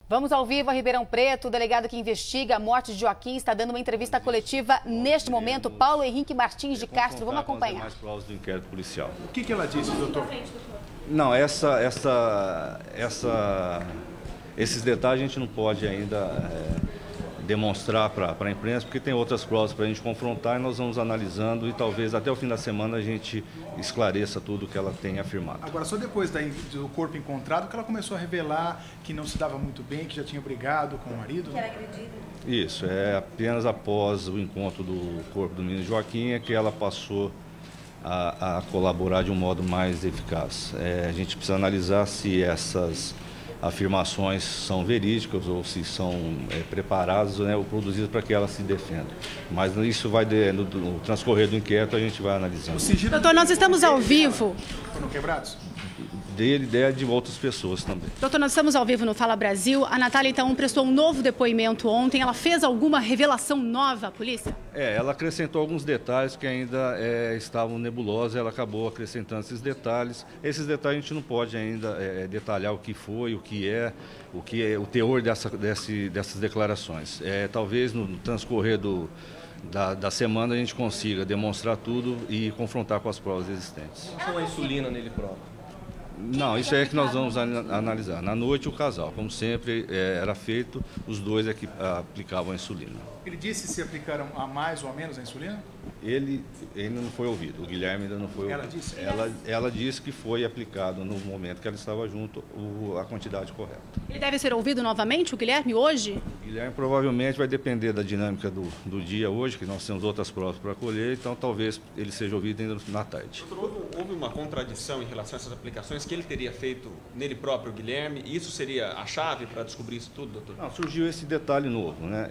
Vamos ao vivo a Ribeirão Preto. O delegado que investiga a morte de Joaquim está dando uma entrevista coletiva neste momento. Paulo Henrique Martins de Castro, vamos acompanhar. Mais provas do inquérito policial. O que ela disse, doutor? Não, esses detalhes a gente não pode ainda demonstrar para a imprensa, porque tem outras provas para a gente confrontar e nós vamos analisando e talvez até o fim da semana a gente esclareça tudo o que ela tem afirmado. Agora, só depois do corpo encontrado que ela começou a revelar que não se dava muito bem, que já tinha brigado com o marido? Que era agredida. Isso, é apenas após o encontro do corpo do menino Joaquim é que ela passou a colaborar de um modo mais eficaz. A gente precisa analisar se essas afirmações são verídicas ou se são preparadas, ou produzidas para que ela se defenda. Mas isso vai, no transcorrer do inquérito, a gente vai analisando. Doutor, nós estamos ao vivo. Foram quebrados? Dele e de outras pessoas também. Doutor, nós estamos ao vivo no Fala Brasil. A Natália, então, prestou um novo depoimento ontem. Ela fez alguma revelação nova à polícia? Ela acrescentou alguns detalhes que ainda estavam nebulosos. Ela acabou acrescentando esses detalhes. Esses detalhes a gente não pode ainda detalhar o que foi, o que é o teor dessas declarações. Talvez no transcorrer da semana a gente consiga demonstrar tudo e confrontar com as provas existentes. Qual a insulina nele próprio? Não, isso é que nós vamos analisar. Na noite, o casal, como sempre era feito, os dois é que aplicavam a insulina. Ele disse se aplicaram a mais ou a menos a insulina? Ele ainda não foi ouvido, o Guilherme ainda não foi ouvido. Ela disse? Ela disse que foi aplicado no momento que ela estava junto a quantidade correta. Ele deve ser ouvido novamente, o Guilherme, hoje? O Guilherme provavelmente vai depender da dinâmica do dia hoje, que nós temos outras provas para colher, então talvez ele seja ouvido ainda na tarde. Doutor, houve uma contradição em relação a essas aplicações que ele teria feito nele próprio, Guilherme, e isso seria a chave para descobrir isso tudo, doutor? Não, surgiu esse detalhe novo, né?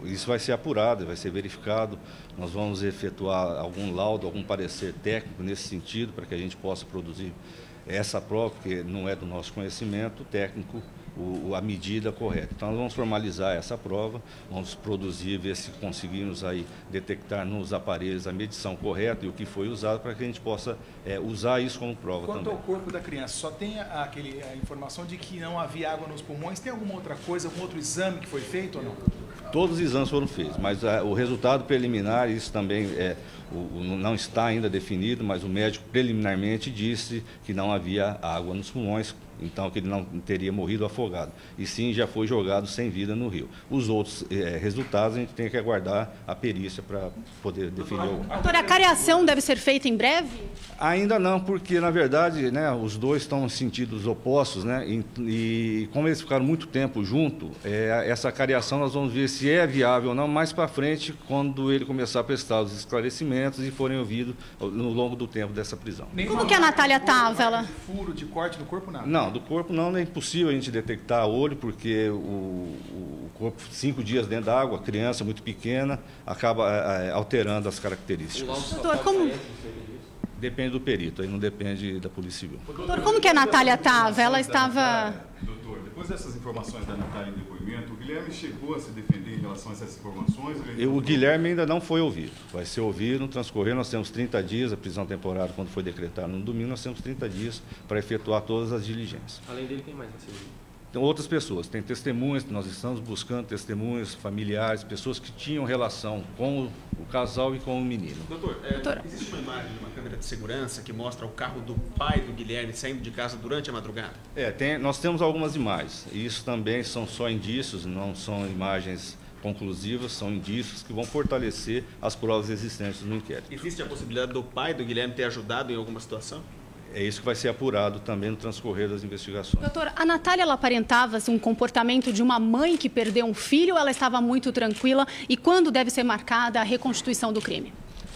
Isso vai ser apurado, vai ser verificado. Nós vamos efetuar algum laudo, algum parecer técnico nesse sentido, para que a gente possa produzir essa prova, porque não é do nosso conhecimento técnico a medida correta. Então, nós vamos formalizar essa prova, vamos produzir, ver se conseguimos aí detectar nos aparelhos a medição correta e o que foi usado, para que a gente possa usar isso como prova também. Quanto ao corpo da criança, só tem a informação de que não havia água nos pulmões. Tem alguma outra coisa, algum outro exame que foi feito ou não? Todos os exames foram feitos, mas o resultado preliminar, isso também não está ainda definido, mas o médico preliminarmente disse que não havia água nos pulmões, então que ele não teria morrido afogado, e sim já foi jogado sem vida no rio. Os outros resultados a gente tem que aguardar a perícia para poder definir. Doutora, a cariação deve ser feita em breve? Ainda não, porque na verdade, né, os dois estão em sentidos opostos, né, e como eles ficaram muito tempo juntos, essa cariação nós vamos ver se é viável ou não mais para frente, quando ele começar a prestar os esclarecimentos e forem ouvidos no longo do tempo dessa prisão. Como que a Natália estava? Furo de corte no corpo, nada? Não, do corpo não, é impossível a gente detectar a olho, porque o corpo, 5 dias dentro da água, criança muito pequena, acaba alterando as características. Doutor, como... Depende do perito, aí não depende da Polícia Civil. Doutor, como que a Natália estava? Ela estava... Doutor, depois dessas informações da Natália em depoimento, o Guilherme chegou a se defender em relação a essas informações? O Guilherme ainda não foi ouvido. Vai ser ouvido no transcorrer. Nós temos 30 dias, a prisão temporária, quando foi decretada no domingo, nós temos 30 dias para efetuar todas as diligências. Além dele, quem mais vai ser ouvido? Tem outras pessoas, tem testemunhas, nós estamos buscando testemunhas, familiares, pessoas que tinham relação com o casal e com o menino. Doutor, existe uma imagem de uma câmera de segurança que mostra o carro do pai do Guilherme saindo de casa durante a madrugada? Nós temos algumas imagens, e isso também são só indícios, não são imagens conclusivas, são indícios que vão fortalecer as provas existentes no inquérito. Existe a possibilidade do pai do Guilherme ter ajudado em alguma situação? É isso que vai ser apurado também no transcorrer das investigações. Doutor, a Natália, ela aparentava um comportamento de uma mãe que perdeu um filho, ela estava muito tranquila, e quando deve ser marcada a reconstituição do crime?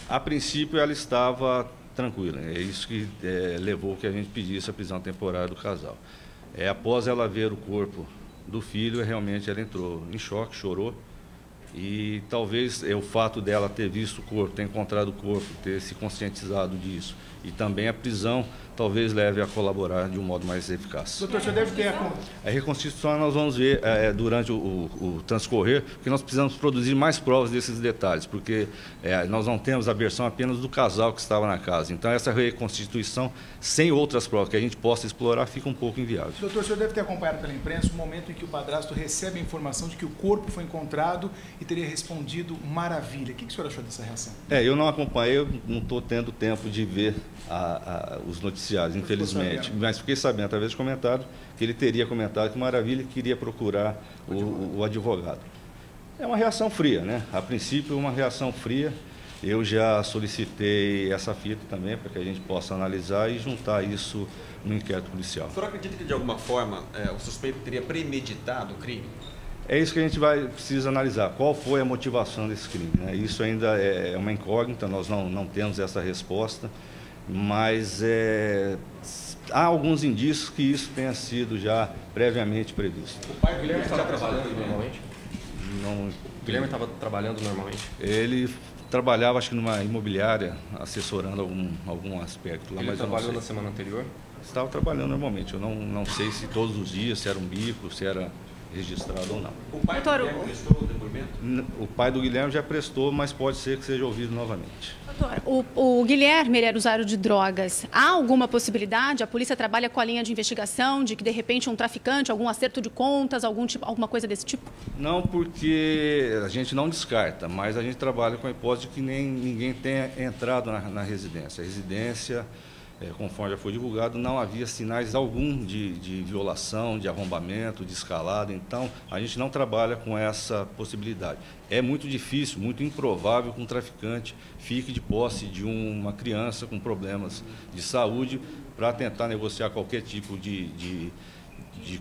A princípio ela estava tranquila, é isso que levou que a gente pedisse a prisão temporária do casal. Após ela ver o corpo do filho, realmente ela entrou em choque, chorou, e talvez o fato dela ter visto o corpo, ter encontrado o corpo, ter se conscientizado disso, e também a prisão talvez leve a colaborar de um modo mais eficaz. Doutor, o senhor deve ter A reconstituição nós vamos ver durante o transcorrer, porque nós precisamos produzir mais provas desses detalhes, porque nós não temos a versão apenas do casal que estava na casa. Então, essa reconstituição, sem outras provas que a gente possa explorar, fica um pouco inviável. Doutor, o senhor deve ter acompanhado pela imprensa o momento em que o padrasto recebe a informação de que o corpo foi encontrado e teria respondido maravilha. O que o senhor achou dessa reação? Eu não acompanhei, eu não estou tendo tempo de ver os noticiários, infelizmente. Mas fiquei sabendo, através de comentário, que ele teria comentado que Maravilha queria procurar o advogado. É uma reação fria, né? A princípio, uma reação fria. Eu já solicitei essa fita também para que a gente possa analisar e juntar isso no inquérito policial. O senhor acredita que, de alguma forma, o suspeito teria premeditado o crime? É isso que a gente precisa analisar. Qual foi a motivação desse crime, né? Isso ainda é uma incógnita, nós não temos essa resposta, mas há alguns indícios que isso tenha sido já previamente previsto. O pai do Guilherme estava trabalhando normalmente? Não, O Guilherme estava trabalhando normalmente? Ele trabalhava, acho que numa imobiliária, assessorando algum aspecto lá. Ele mas trabalhou na semana anterior? Estava trabalhando normalmente. Eu não sei se todos os dias, se era um bico, se era registrado ou não. O pai do Guilherme prestou o depoimento? O pai do Guilherme já prestou, mas pode ser que seja ouvido novamente. Doutor, o Guilherme ele era usuário de drogas. Há alguma possibilidade? A polícia trabalha com a linha de investigação de que, de repente, um traficante, algum acerto de contas, alguma coisa desse tipo? Não, porque a gente não descarta, mas a gente trabalha com a hipótese de que ninguém tenha entrado na residência. A residência, conforme já foi divulgado, não havia sinais algum de violação, de arrombamento, de escalada. Então, a gente não trabalha com essa possibilidade. É muito difícil, muito improvável que um traficante fique de posse de uma criança com problemas de saúde para tentar negociar qualquer tipo de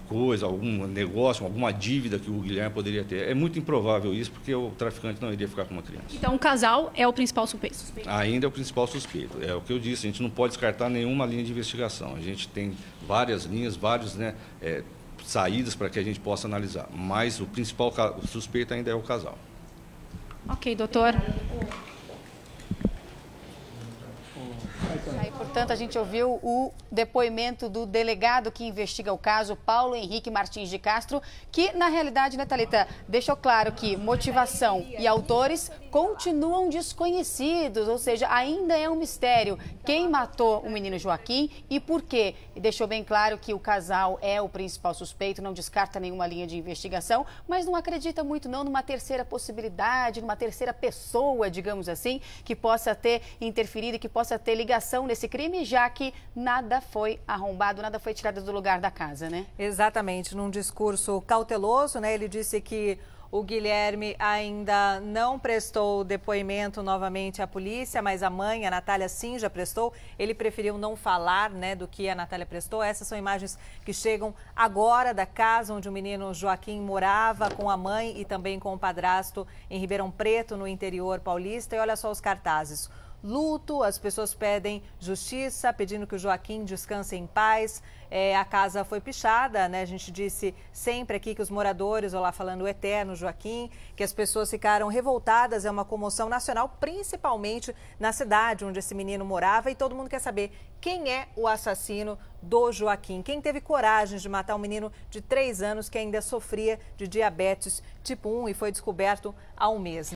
coisa, algum negócio, alguma dívida que o Guilherme poderia ter. É muito improvável isso, porque o traficante não iria ficar com uma criança. Então, o casal é o principal suspeito? Ainda é o principal suspeito. É o que eu disse, a gente não pode descartar nenhuma linha de investigação. A gente tem várias linhas, saídas para que a gente possa analisar. Mas o principal suspeito ainda é o casal. Ok, doutor. Aí, portanto, a gente ouviu o depoimento do delegado que investiga o caso, Paulo Henrique Martins de Castro, que, na realidade, né, Thalita, deixou claro que motivação e autores continuam desconhecidos, ou seja, ainda é um mistério quem matou o menino Joaquim e por quê. E deixou bem claro que o casal é o principal suspeito, não descarta nenhuma linha de investigação, mas não acredita muito não numa terceira possibilidade, numa terceira pessoa, digamos assim, que possa ter interferido e que possa ter ligação nesse crime, já que nada foi arrombado, nada foi tirado do lugar da casa, né? Exatamente, num discurso cauteloso, né? Ele disse que o Guilherme ainda não prestou depoimento novamente à polícia, mas a mãe, a Natália, sim, já prestou. Ele preferiu não falar, né, do que a Natália prestou. Essas são imagens que chegam agora da casa onde o menino Joaquim morava com a mãe e também com o padrasto em Ribeirão Preto, no interior paulista. E olha só os cartazes. Luto, as pessoas pedem justiça, pedindo que o Joaquim descanse em paz. A casa foi pichada, né? A gente disse sempre aqui que os moradores, olha lá falando o eterno Joaquim, que as pessoas ficaram revoltadas, é uma comoção nacional, principalmente na cidade onde esse menino morava, e todo mundo quer saber quem é o assassino do Joaquim, quem teve coragem de matar um menino de 3 anos que ainda sofria de diabetes tipo 1 e foi descoberto há um mês.